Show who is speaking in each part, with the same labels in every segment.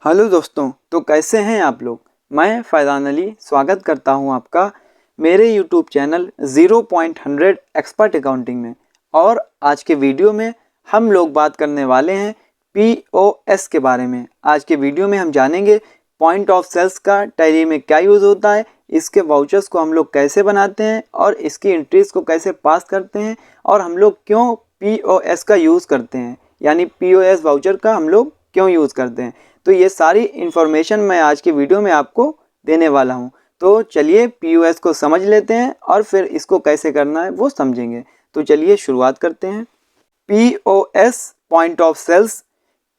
Speaker 1: Hello दोस्तों, तो कैसे हैं आप लोग। मैं फैज़ान अली स्वागत करता हूं आपका मेरे यूट्यूब चैनल 0.100 एक्सपर्ट अकाउंटिंग में। और आज के वीडियो में हम लोग बात करने वाले हैं पीओएस के बारे में। आज के वीडियो में हम जानेंगे पॉइंट ऑफ सेल्स का टैली में क्या यूज़ होता है, इसके वाउचर्स को हम लोग कैसे बनाते हैं और इसकी एंट्रीज को कैसे पास करते हैं, और हम लोग क्यों पीओएस का यूज़ करते हैं, यानी पीओएस वाउचर का हम लोग क्यों यूज़ करते हैं। तो ये सारी इन्फॉर्मेशन मैं आज की वीडियो में आपको देने वाला हूँ। तो चलिए पीओएस को समझ लेते हैं और फिर इसको कैसे करना है वो समझेंगे। तो चलिए शुरुआत करते हैं। POS point of sales.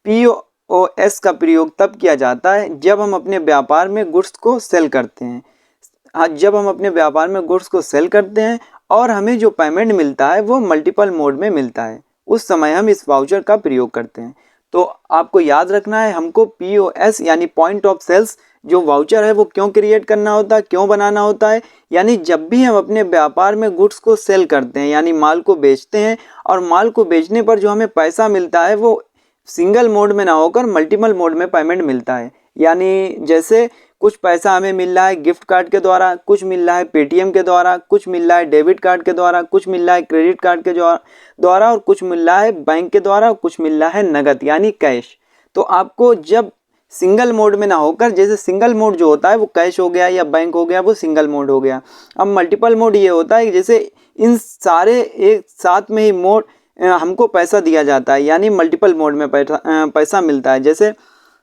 Speaker 1: POS का प्रयोग तब किया जाता है जब हम अपने व्यापार में गुड्स को सेल करते हैं। जब हम अपने व्यापार में गुड्स को सेल करते हैं और हमें जो पेमेंट मिलता है वो मल्टीपल मोड में मिलता है, उस समय हम इस वाउचर का प्रयोग करते हैं। तो आपको याद रखना है, हमको पीओएस यानी पॉइंट ऑफ सेल्स जो वाउचर है वो क्यों क्रिएट करना होता है, क्यों बनाना होता है। यानी जब भी हम अपने व्यापार में गुड्स को सेल करते हैं, यानी माल को बेचते हैं, और माल को बेचने पर जो हमें पैसा मिलता है वो सिंगल मोड में ना होकर मल्टीपल मोड में पेमेंट मिलता है। यानी जैसे कुछ पैसा हमें मिल रहा है गिफ्ट कार्ड के द्वारा, कुछ मिल रहा है पेटीएम के द्वारा, कुछ मिल रहा है डेबिट कार्ड के द्वारा, कुछ मिल रहा है क्रेडिट कार्ड के द्वारा, और कुछ मिल रहा है बैंक के द्वारा, कुछ मिल रहा है नगद यानी कैश। तो आपको जब सिंगल मोड में ना होकर, जैसे सिंगल मोड जो होता है वो कैश हो गया या बैंक हो गया, वो सिंगल मोड हो गया। अब मल्टीपल मोड ये होता है जैसे इन सारे एक साथ में ही मोड हमको पैसा दिया जाता है, यानी मल्टीपल मोड में पैसा मिलता है, जैसे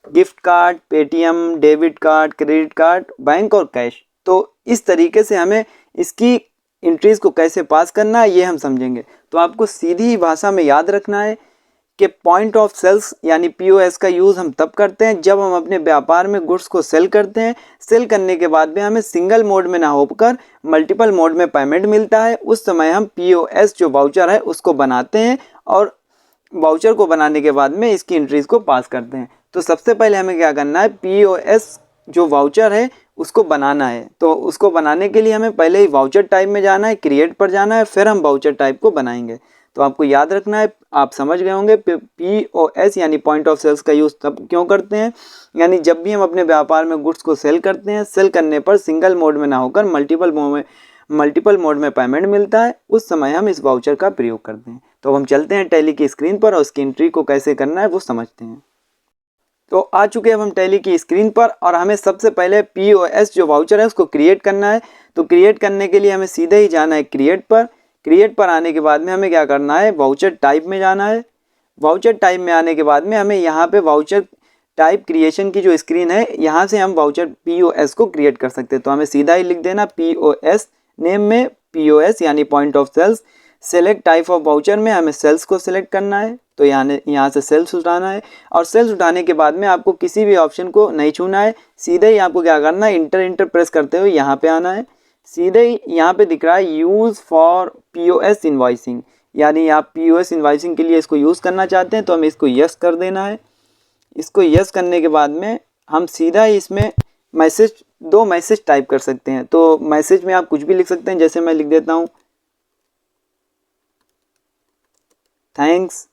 Speaker 1: gift card, Paytm, debit card, credit card, bank और कैश। तो इस तरीके से हमें इसकी एंट्रीज को कैसे पास करना है ये हम समझेंगे। तो आपको सीधी भाषा में याद रखना है कि पॉइंट ऑफ सेल्स यानी पीओएस का यूज़ हम तब करते हैं जब हम अपने व्यापार में गुड्स को सेल करते हैं। सेल करने के बाद में हमें सिंगल मोड में ना होकर मल्टीपल मोड में पेमेंट मिलता है, उस समय हम पीओएस जो वाउचर है उसको बनाते हैं, और वाउचर को बनाने के बाद में इसकी एंट्रीज को पास करते हैं। तो सबसे पहले हमें क्या करना है, पीओएस जो वाउचर है उसको बनाना है। तो उसको बनाने के लिए हमें पहले ही वाउचर टाइप में जाना है, क्रिएट पर जाना है, फिर हम वाउचर टाइप को बनाएंगे। तो आपको याद रखना है, आप समझ गए होंगे पीओएस यानी पॉइंट ऑफ सेल्स का यूज़ तब क्यों करते हैं, यानी जब भी हम अपने व्यापार में गुड्स को सेल करते हैं, सेल करने पर सिंगल मोड में ना होकर मल्टीपल मोड में पेमेंट मिलता है, उस समय हम इस वाउचर का प्रयोग करते हैं। तो हम चलते हैं टैली की स्क्रीन पर और उसकी एंट्री को कैसे करना है वो समझते हैं। तो आ चुके हैं हम टैली की स्क्रीन पर, और हमें सबसे पहले पीओएस जो वाउचर है उसको क्रिएट करना है। तो क्रिएट करने के लिए हमें सीधे ही जाना है क्रिएट पर। क्रिएट पर आने के बाद में हमें क्या करना है, वाउचर टाइप में जाना है। वाउचर टाइप में आने के बाद में हमें यहाँ पे वाउचर टाइप क्रिएशन की जो स्क्रीन है, यहाँ से हम वाउचर पीओएस को क्रिएट कर सकते हैं। तो हमें सीधा ही लिख देना पीओएस, नेम में पीओएस यानी point of sales. Select type of voucher में हमें सेल्स को सिलेक्ट करना है, तो यहाँ से सेल्स उठाना है, और सेल्स उठाने के बाद में आपको किसी भी ऑप्शन को नहीं छूना है, सीधे ही आपको क्या करना है, इंटर प्रेस करते हुए यहाँ पे आना है। सीधे ही यहाँ पे दिख रहा है यूज़ फॉर पीओएस इनवॉइसिंग, यानी आप पीओएस इनवॉइसिंग के लिए इसको यूज़ करना चाहते हैं, तो हमें इसको यस कर देना है। इसको यस करने के बाद में हम सीधा ही इसमें दो मैसेज टाइप कर सकते हैं। तो मैसेज में आप कुछ भी लिख सकते हैं, जैसे मैं लिख देता हूँ थैंक्स,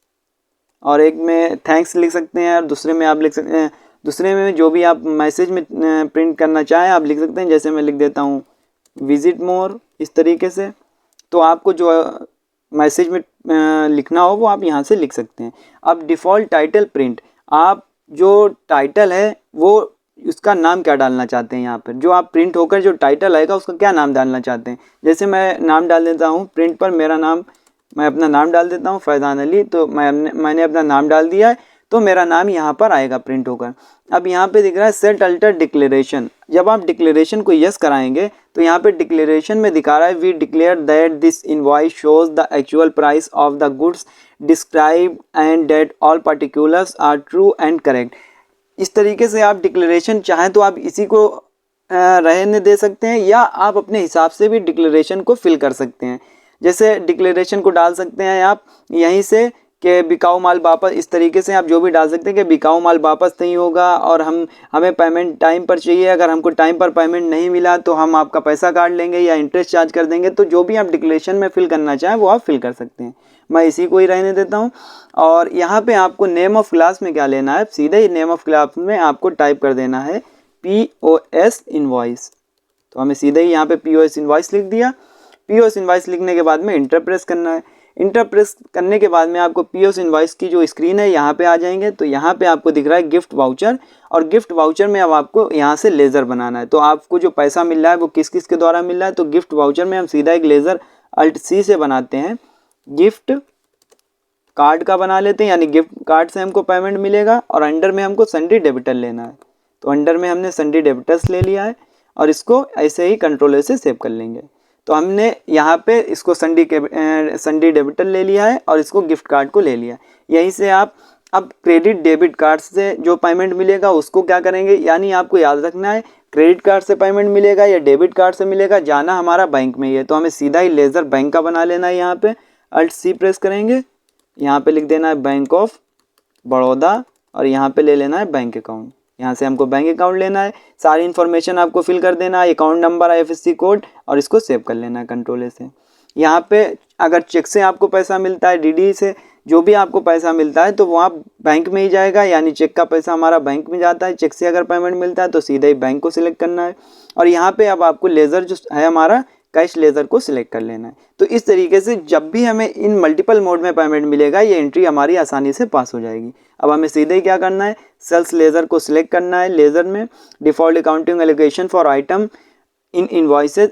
Speaker 1: और एक में थैंक्स लिख सकते हैं, और दूसरे में आप लिख सकते हैं, दूसरे में जो भी आप मैसेज में प्रिंट करना चाहें आप लिख सकते हैं, जैसे मैं लिख देता हूँ विजिट मोर, इस तरीके से। तो आपको जो मैसेज में लिखना हो वो आप यहाँ से लिख सकते हैं। अब डिफ़ॉल्ट टाइटल प्रिंट, आप जो टाइटल है वो उसका नाम क्या डालना चाहते हैं, यहाँ पर जो आप प्रिंट होकर जो टाइटल आएगा उसका क्या नाम डालना चाहते हैं। जैसे मैं नाम डाल देता हूँ प्रिंट पर, मैं अपना नाम डाल देता हूँ फैज़ान अली। तो मैंने अपना नाम डाल दिया है, तो मेरा नाम यहाँ पर आएगा प्रिंट होकर। अब यहाँ पे दिख रहा है सेट अल्टर डिक्लेरेशन। जब आप डिक्लेरेशन को यस कराएंगे तो यहाँ पे डिक्लेरेशन में दिखा रहा है we declare that this invoice shows the actual price of the goods describe and that all particulars are true and correct. इस तरीके से आप डिक्लेरेशन चाहें तो आप इसी को रहने दे सकते हैं, या आप अपने हिसाब से भी डिक्लेरेशन को फिल कर सकते हैं। जैसे डिक्लेरेशन को डाल सकते हैं आप यहीं से कि बिकाऊ माल वापस, इस तरीके से आप जो भी डाल सकते हैं कि बिकाऊ माल वापस नहीं होगा और हमें पेमेंट टाइम पर चाहिए, अगर हमको टाइम पर पेमेंट नहीं मिला तो हम आपका पैसा काट लेंगे या इंटरेस्ट चार्ज कर देंगे। तो जो भी आप डिक्लेरेशन में फिल करना चाहें वो आप फिल कर सकते हैं। मैं इसी को ही रहने देता हूँ। और यहाँ पे आपको नेम ऑफ क्लास में क्या लेना है, सीधे ही नेम ऑफ क्लास में आपको टाइप कर देना है POS इनवॉइस। तो हमें सीधे ही यहाँ पे POS इनवॉइस लिख दिया। POS इनवॉइस लिखने के बाद में इंटर प्रेस करना है। इंटर प्रेस करने के बाद में आपको POS इनवॉइस की जो स्क्रीन है यहाँ पे आ जाएंगे। तो यहाँ पे आपको दिख रहा है गिफ्ट वाउचर, और गिफ्ट वाउचर में अब आपको यहाँ से लेज़र बनाना है। तो आपको जो पैसा मिल रहा है वो किस किस के द्वारा मिल रहा है, तो गिफ्ट वाउचर में हम सीधा एक लेज़र Alt+C से बनाते हैं, गिफ्ट कार्ड का बना लेते हैं, यानी गिफ्ट कार्ड से हमको पेमेंट मिलेगा। और अंडर में हमको सन्डी डेबिटर लेना है। तो अंडर में हमने सन्डी डेबिटर्स ले लिया है और इसको ऐसे ही कंट्रोलर से सेव कर लेंगे। तो हमने यहाँ पे इसको सन्डी डेबिटर ले लिया है और इसको गिफ्ट कार्ड को ले लिया। यहीं से आप अब क्रेडिट डेबिट कार्ड से जो पेमेंट मिलेगा उसको क्या करेंगे, यानी आपको याद रखना है क्रेडिट कार्ड से पेमेंट मिलेगा या डेबिट कार्ड से मिलेगा, जाना हमारा बैंक में ही है। तो हमें सीधा ही लेज़र बैंक का बना लेना है। यहाँ पे Alt+C प्रेस करेंगे, यहाँ पे लिख देना है बैंक ऑफ बड़ौदा और यहाँ पे ले लेना है बैंक अकाउंट। यहाँ से हमको बैंक अकाउंट लेना है, सारी इन्फॉर्मेशन आपको फिल कर देना है, अकाउंट नंबर, IFSC कोड, और इसको सेव कर लेना है कंट्रोल से। यहाँ पे अगर चेक से आपको पैसा मिलता है, DD से जो भी आपको पैसा मिलता है तो वहाँ बैंक में ही जाएगा, यानी चेक का पैसा हमारा बैंक में जाता है। चेक से अगर पेमेंट मिलता है तो सीधे ही बैंक को सिलेक्ट करना है। और यहाँ पे अब आपको लेज़र जो है हमारा कैश लेज़र को सिलेक्ट कर लेना है। तो इस तरीके से जब भी हमें इन मल्टीपल मोड में पेमेंट मिलेगा ये एंट्री हमारी आसानी से पास हो जाएगी। अब हमें सीधे ही क्या करना है, सेल्स लेज़र को सिलेक्ट करना है। लेज़र में default accounting allocation for item in invoices,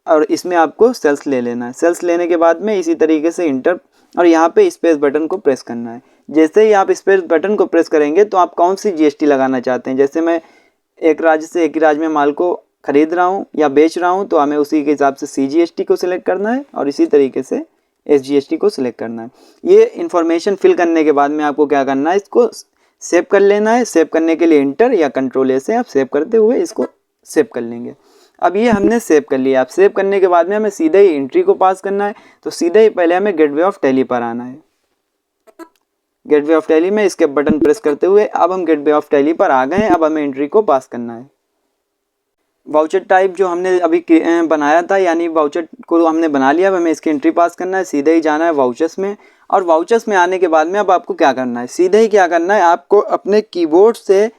Speaker 1: और इसमें आपको सेल्स ले लेना है। सेल्स लेने के बाद में इसी तरीके से इंटर, और यहाँ पे स्पेस बटन को प्रेस करना है। जैसे ही आप स्पेस बटन को प्रेस करेंगे तो आप कौन सी GST लगाना चाहते हैं, जैसे मैं एक राज्य से एक ही राज्य में माल को खरीद रहा हूँ या बेच रहा हूँ तो हमें उसी के हिसाब से CGST को सिलेक्ट करना है और इसी तरीके से SGST को सिलेक्ट करना है। ये इन्फॉर्मेशन फिल करने के बाद में आपको क्या करना है, इसको सेव कर लेना है। सेव करने के लिए इंटर या कंट्रोल से आप सेव करते हुए इसको सेव कर लेंगे। अब ये हमने सेव कर लिया। अब सेव करने के बाद में हमें सीधे ही एंट्री को पास करना है। तो सीधे ही पहले हमें गेटवे ऑफ टैली पर आना है। गेटवे ऑफ टैली में इसके बटन प्रेस करते हुए अब हम गेटवे ऑफ टैली पर आ गए हैं। अब हमें एंट्री को पास करना है। वाउचर टाइप जो हमने अभी बनाया था, यानी वाउचर को हमने बना लिया। अब हमें इसकी एंट्री पास करना है। सीधे ही जाना है वाउचर्स में, और वाउचर्स में आने के बाद में अब आपको क्या करना है, सीधे ही क्या करना है, आपको अपने कीबोर्ड से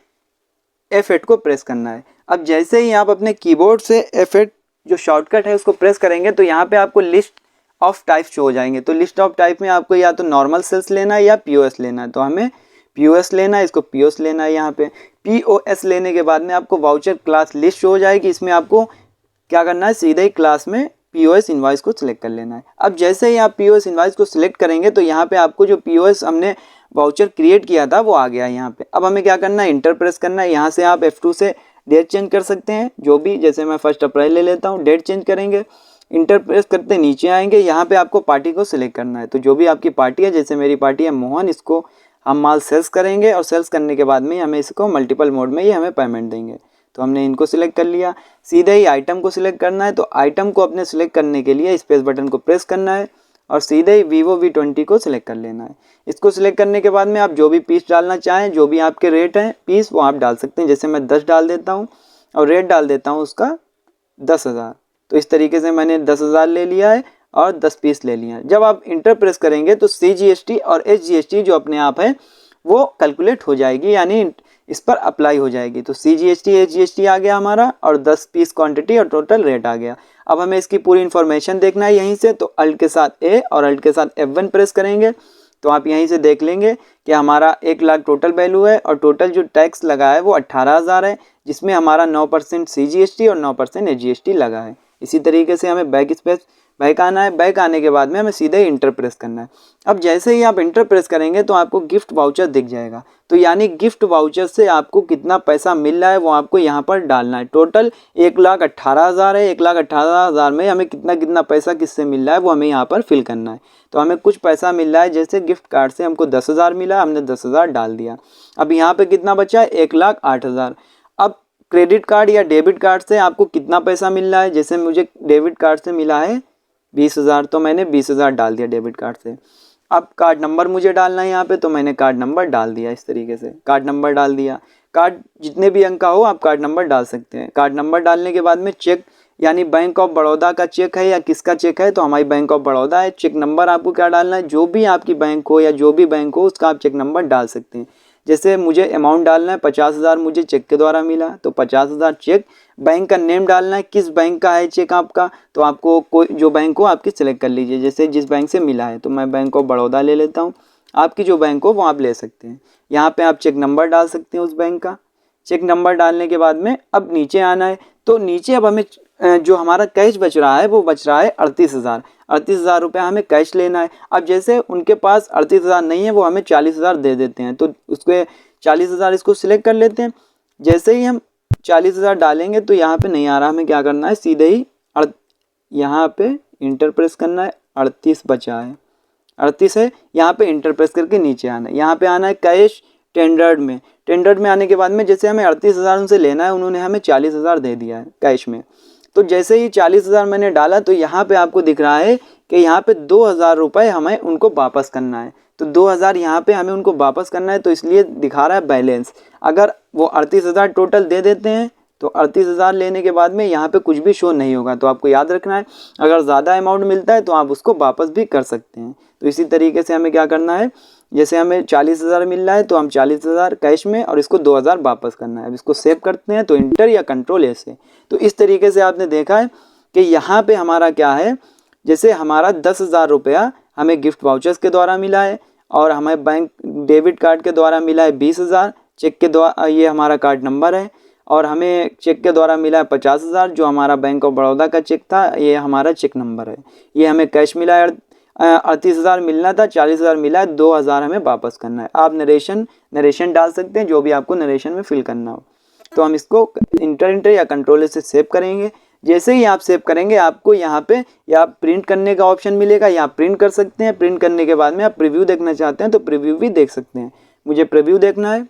Speaker 1: F8 को प्रेस करना है। अब जैसे ही आप अपने कीबोर्ड से F8 जो शॉर्टकट है उसको प्रेस करेंगे तो यहाँ पे आपको लिस्ट ऑफ टाइप्स शो हो जाएंगे। तो लिस्ट ऑफ टाइप में आपको या तो नॉर्मल सेल्स लेना है या POS लेना है। तो हमें POS लेना है, इसको POS लेना है। यहाँ पे POS लेने के बाद में आपको वाउचर क्लास लिस्ट शो हो जाएगी। इसमें आपको क्या करना है, सीधे ही क्लास में POS इनवॉइस को सिलेक्ट कर लेना है। अब जैसे ही आप POS इनवॉइस को सिलेक्ट करेंगे तो यहाँ पे आपको जो POS हमने वाउचर क्रिएट किया था वो आ गया यहाँ पे। अब हमें क्या करना है, इंटर प्रेस करना है। यहाँ से आप F2 से डेट चेंज कर सकते हैं, जो भी, जैसे मैं 1 अप्रैल ले लेता हूँ, डेट चेंज करेंगे। इंटर प्रेस करते नीचे आएंगे, यहाँ पे आपको पार्टी को सिलेक्ट करना है। तो जो भी आपकी पार्टी है, जैसे मेरी पार्टी है मोहन, इसको हम माल सेल्स करेंगे और सेल्स करने के बाद में हमें इसको मल्टीपल मोड में ही हमें पेमेंट देंगे। तो हमने इनको सिलेक्ट कर लिया। सीधे ही आइटम को सिलेक्ट करना है। तो आइटम को अपने सिलेक्ट करने के लिए स्पेस बटन को प्रेस करना है और सीधे ही Vivo V20 को सिलेक्ट कर लेना है। इसको सिलेक्ट करने के बाद में आप जो भी पीस डालना चाहें, जो भी आपके रेट हैं पीस, वो आप डाल सकते हैं। जैसे मैं 10 डाल देता हूँ और रेट डाल देता हूँ उसका 10,000। तो इस तरीके से मैंने 10,000 ले लिया है और 10 पीस ले लिया है। जब आप इंटर प्रेस करेंगे तो CGST और SGST जो अपने आप है वो कैलकुलेट हो जाएगी, यानी इस पर अप्लाई हो जाएगी। तो CGST SGST आ गया हमारा और 10 पीस क्वांटिटी और टोटल रेट आ गया। अब हमें इसकी पूरी इन्फॉर्मेशन देखना है यहीं से। तो अल्ट के साथ A और अल्ट के साथ F1 प्रेस करेंगे तो आप यहीं से देख लेंगे कि हमारा 1 लाख टोटल वैल्यू है और टोटल जो टैक्स लगा है वो 18,000 है, जिसमें हमारा 9% CGST और 9% SGST लगा है। इसी तरीके से हमें बैक आना है। बैक आने के बाद में हमें सीधे ही इंटर प्रेस करना है। अब जैसे ही आप इंटर प्रेस करेंगे तो आपको गिफ्ट वाउचर दिख जाएगा। तो यानी गिफ्ट वाउचर से आपको कितना पैसा मिल रहा है वो आपको यहाँ पर डालना है। टोटल 1,18,000 है। 1,18,000 में हमें कितना पैसा किससे मिल रहा है वो हमें यहाँ पर फिल करना है। तो हमें कुछ पैसा मिल रहा है, जैसे गिफ्ट कार्ड से हमको 10,000 मिला, हमने 10,000 डाल दिया। अब यहाँ पर कितना बचा है, 1,08,000। अब क्रेडिट कार्ड या डेबिट कार्ड से आपको कितना पैसा मिल रहा है, जैसे मुझे डेबिट कार्ड से मिला है 20,000, तो मैंने 20,000 डाल दिया डेबिट कार्ड से। अब कार्ड नंबर मुझे डालना है यहाँ पे, तो मैंने कार्ड नंबर डाल दिया। इस तरीके से कार्ड नंबर डाल दिया। कार्ड जितने भी अंक का हो आप कार्ड नंबर डाल सकते हैं। कार्ड नंबर डालने के बाद में चेक यानी बैंक ऑफ बड़ौदा का चेक है या किसका चेक है, तो हमारी बैंक ऑफ बड़ौदा है। चेक नंबर आपको क्या डालना है, जो भी आपकी बैंक हो या जो भी बैंक हो उसका आप चेक नंबर डाल सकते हैं। जैसे मुझे अमाउंट डालना है 50,000 मुझे चेक के द्वारा मिला, तो 50,000 चेक। बैंक का नेम डालना है, किस बैंक का है चेक आपका, तो आपको कोई जो बैंक हो आपकी सिलेक्ट कर लीजिए। जैसे जिस बैंक से मिला है, तो मैं बैंक ऑफ बड़ौदा ले लेता हूँ। आपकी जो बैंक हो वो आप ले सकते हैं। यहाँ पे आप चेक नंबर डाल सकते हैं उस बैंक का। चेक नंबर डालने के बाद में अब नीचे आना है, तो नीचे अब हमें जो हमारा कैश बच रहा है वो बच रहा है 38,000 रुपये हमें कैश लेना है। अब जैसे उनके पास 38,000 नहीं है, वो हमें 40,000 दे देते हैं, तो उसके 40,000 इसको सिलेक्ट कर लेते हैं। जैसे ही हम 40,000 डालेंगे तो यहाँ पे नहीं आ रहा, हमें क्या करना है, सीधे ही यहाँ पे इंटर प्रेस करना है। 38 बचा है, 38 है, यहाँ पे इंटर प्रेस करके नीचे आना है। यहाँ पे आना है कैश टेंडर्ड में। टेंडर्ड में आने के बाद में जैसे हमें 38,000 उनसे लेना है, उन्होंने हमें 40,000 दे दिया है कैश में। तो जैसे ही 40,000 मैंने डाला, तो यहाँ पे आपको दिख रहा है कि यहाँ पे 2,000 रुपये हमें उनको वापस करना है। तो 2,000 यहाँ पे हमें उनको वापस करना है, तो इसलिए दिखा रहा है बैलेंस। अगर वो 38,000 टोटल दे देते हैं तो 38,000 लेने के बाद में यहाँ पे कुछ भी शो नहीं होगा। तो आपको याद रखना है, अगर ज़्यादा अमाउंट मिलता है तो आप उसको वापस भी कर सकते हैं। तो इसी तरीके से हमें क्या करना है, जैसे हमें 40,000 मिल रहा है तो हम 40,000 कैश में और इसको 2,000 वापस करना है। अब इसको सेव करते हैं, तो इंटर या कंट्रोल से। तो इस तरीके से आपने देखा है कि यहाँ पे हमारा क्या है, जैसे हमारा 10,000 रुपया हमें गिफ्ट वाउचर्स के द्वारा मिला है और हमें बैंक डेबिट कार्ड के द्वारा मिला है 20,000। चेक के द्वारा, ये हमारा कार्ड नंबर है, और हमें चेक के द्वारा मिला है 50,000 जो हमारा बैंक ऑफ बड़ौदा का चेक था, ये हमारा चेक नंबर है। ये हमें कैश मिला है 38,000 मिलना था, 40,000 मिला है, 2,000 हमें वापस करना है। आप नरेशन डाल सकते हैं, जो भी आपको नरेशन में फिल करना हो। तो हम इसको इंटर या कंट्रोल से सेव करेंगे। जैसे ही आप सेव करेंगे, आपको यहाँ पे या प्रिंट करने का ऑप्शन मिलेगा, या आप प्रिंट कर सकते हैं। प्रिंट करने के बाद में आप प्रीव्यू देखना चाहते हैं तो प्रीव्यू भी देख सकते हैं। मुझे प्रीव्यू देखना है,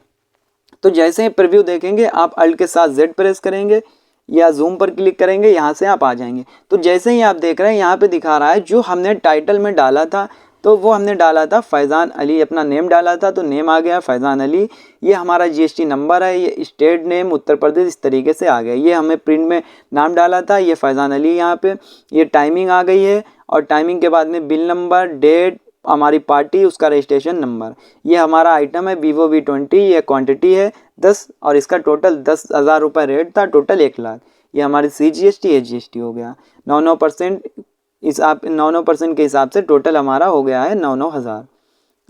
Speaker 1: तो जैसे ही प्रीव्यू देखेंगे आप अल्ट के साथ Z प्रेस करेंगे या जूम पर क्लिक करेंगे, यहाँ से आप आ जाएंगे। तो जैसे ही आप देख रहे हैं यहाँ पे दिखा रहा है जो हमने टाइटल में डाला था, तो वो हमने डाला था फैज़ान अली, अपना नेम डाला था, तो नेम आ गया फैज़ान अली। ये हमारा GST नंबर है, ये स्टेट नेम उत्तर प्रदेश, इस तरीके से आ गया। ये हमें प्रिंट में नाम डाला था, ये फैज़ान अली यहाँ पे। ये टाइमिंग आ गई है, और टाइमिंग के बाद में बिल नंबर, डेट, हमारी पार्टी, उसका रजिस्ट्रेशन नंबर। ये हमारा आइटम है Vivo V20, ये क्वांटिटी है 10, और इसका टोटल 10,000 रुपये रेट था, टोटल 1 लाख। ये हमारी CGST SGST हो गया 9% इस आप 9% के हिसाब से टोटल हमारा हो गया है 9,000,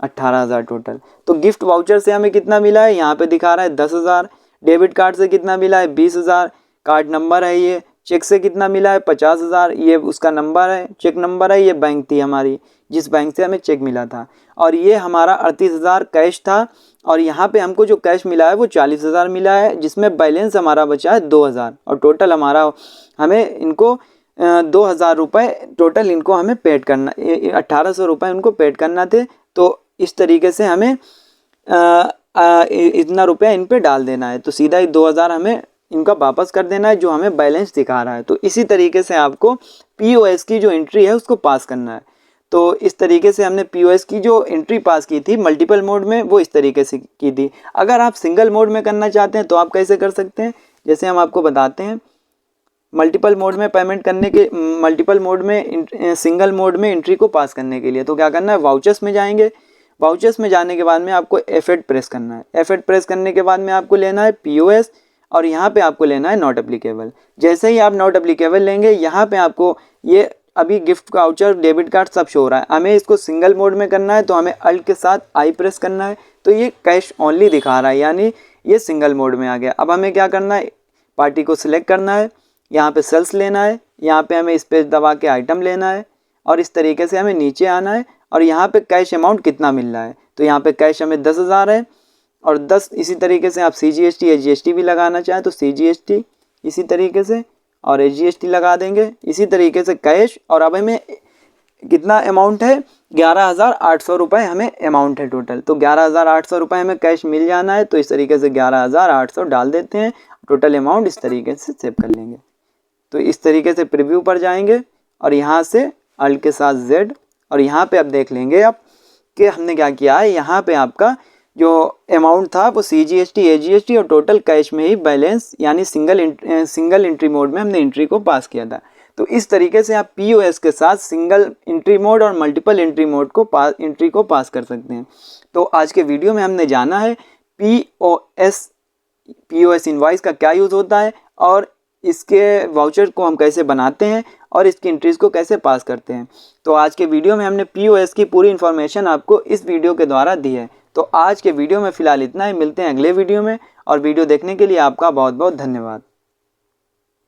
Speaker 1: 18,000 टोटल। तो गिफ्ट वाउचर से हमें कितना मिला है, यहाँ पे दिखा रहा है 10,000। डेबिट कार्ड से कितना मिला है 20,000। कार्ड नंबर है ये। चेक से कितना मिला है 50,000, ये उसका नंबर है, चेक नंबर है। ये बैंक थी हमारी, जिस बैंक से हमें चेक मिला था। और ये हमारा 38,000 कैश था, और यहाँ पे हमको जो कैश मिला है वो 40,000 मिला है, जिसमें बैलेंस हमारा बचा है 2,000। और टोटल हमारा हमें इनको 2,000 रुपये टोटल इनको हमें पेड करना, 1,800 रुपये उनको पेड करना थे। तो इस तरीके से हमें इतना रुपया इन पे डाल देना है, तो सीधा ही 2,000 हमें इनका वापस कर देना है, जो हमें बैलेंस दिखा रहा है। तो इसी तरीके से आपको POS की जो एंट्री है उसको पास करना है। तो इस तरीके से हमने POS की जो एंट्री पास की थी मल्टीपल मोड में, वो इस तरीके से की थी। अगर आप सिंगल मोड में करना चाहते हैं तो आप कैसे कर सकते हैं, जैसे हम आपको बताते हैं। मल्टीपल मोड में पेमेंट करने के, मल्टीपल मोड में सिंगल मोड में एंट्री को पास करने के लिए तो क्या करना है, वाउचर्स में जाएंगे। वाउचर्स में जाने के बाद में आपको F8 प्रेस करना है। F8 प्रेस करने के बाद में आपको लेना है POS, और यहाँ पे आपको लेना है नॉट एप्लीकेबल। जैसे ही आप नॉट एप्लीकेबल लेंगे, यहाँ पे आपको ये अभी गिफ्ट वाउचर, डेबिट कार्ड सब शो हो रहा है। हमें इसको सिंगल मोड में करना है, तो हमें अल्ट के साथ I प्रेस करना है। तो ये कैश ओनली दिखा रहा है, यानी ये सिंगल मोड में आ गया। अब हमें क्या करना है, पार्टी को सिलेक्ट करना है, यहाँ पे सेल्स लेना है, यहाँ पे हमें स्पेस दबा के आइटम लेना है, और इस तरीके से हमें नीचे आना है। और यहाँ पे कैश अमाउंट कितना मिल रहा है, तो यहाँ पे कैश हमें 10,000 है, और 10 इसी तरीके से आप CGST या GST भी लगाना चाहें तो CGST इसी तरीके से, और SGST लगा देंगे इसी तरीके से कैश। और अब हमें कितना अमाउंट है, 11,800 रुपये हमें अमाउंट है टोटल। तो 11,800 रुपये हमें कैश मिल जाना है, तो इस तरीके से 11,800 डाल देते हैं, टोटल अमाउंट इस तरीके से सेव कर लेंगे। तो इस तरीके से प्रीव्यू पर जाएंगे, और यहाँ से अल्ट के साथ Z, और यहाँ पे अब देख लेंगे आप के हमने क्या किया है, यहाँ पे आपका जो अमाउंट था वो CGST, AGST और टोटल कैश में ही बैलेंस यानी सिंगल एंट्री मोड में हमने एंट्री को पास किया था। तो इस तरीके से आप POS के साथ सिंगल एंट्री मोड और मल्टीपल एंट्री मोड को एंट्री को पास कर सकते हैं। तो आज के वीडियो में हमने जाना है POS इनवॉइस का क्या यूज़ होता है और इसके वाउचर को हम कैसे बनाते हैं और इसकी एंट्रीज को कैसे पास करते हैं। तो आज के वीडियो में हमने POS की पूरी इन्फॉर्मेशन आपको इस वीडियो के द्वारा दी है। तो आज के वीडियो में फ़िलहाल इतना ही, मिलते हैं अगले वीडियो में, और वीडियो देखने के लिए आपका बहुत बहुत धन्यवाद।